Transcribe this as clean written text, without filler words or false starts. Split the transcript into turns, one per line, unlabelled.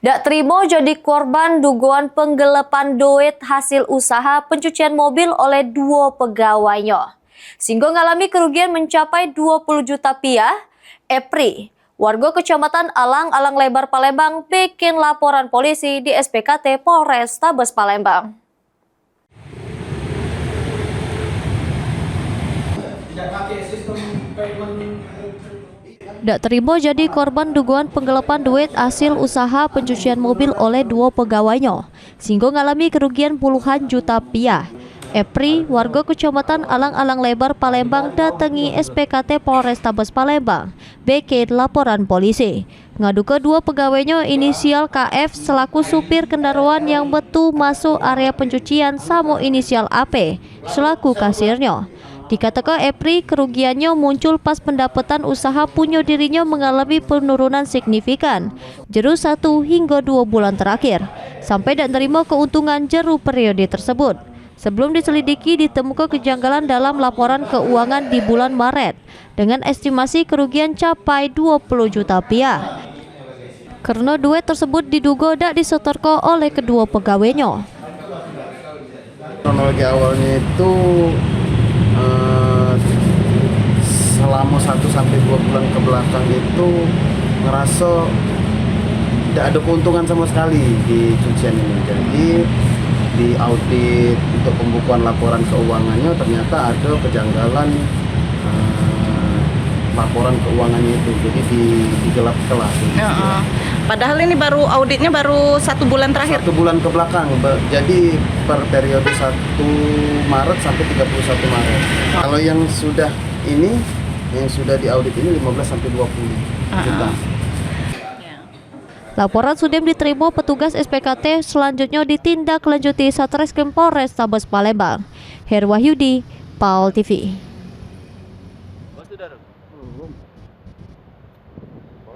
Dak terima jadi korban dugaan penggelapan duit hasil usaha pencucian mobil oleh dua pegawainya. Sehingga mengalami kerugian mencapai 20 juta rupiah. Epri, warga Kecamatan Alang Lebar Palembang bikin laporan polisi di SPKT Polrestabes Palembang. Dak terima jadi korban dugaan penggelapan duit hasil usaha pencucian mobil oleh dua pegawainya, sehingga mengalami kerugian puluhan juta rupiah. Epri, warga Kecamatan Alang Lebar Palembang datangi SPKT Polrestabes Palembang, bikin laporan polisi. Ngadu ke dua pegawainya inisial KF selaku supir kendaraan yang betul masuk area pencucian sama inisial AP selaku kasirnya. Dikatakan Epri kerugiannya muncul pas pendapatan usaha punya dirinya mengalami penurunan signifikan jeru 1 hingga 2 bulan terakhir sampai dan terima keuntungan jeru periode tersebut. Sebelum diselidiki ditemukan kejanggalan dalam laporan keuangan di bulan Maret dengan estimasi kerugian capai 20 juta rupiah. Karena duit tersebut diduga tidak disetorkan oleh kedua pegawainya.
Kronologi awalnya itu selama 1 sampai 2 bulan ke belakang itu ngerasa tidak ada keuntungan sama sekali di cucian ini. Jadi di audit untuk pembukuan laporan keuangannya ternyata ada kejanggalan laporan keuangannya itu. Jadi digelap kelas.
Padahal ini baru auditnya baru 1 bulan terakhir.
1 bulan ke belakang. Jadi per periode 1 Maret sampai 31 Maret. Kalau yang sudah ini, yang sudah diaudit ini 15 sampai 20 juta.
Laporan sudah diterima petugas SPKT, selanjutnya ditindaklanjuti Satreskrim Polrestabes Palembang. Herwahyudi, PAL TV.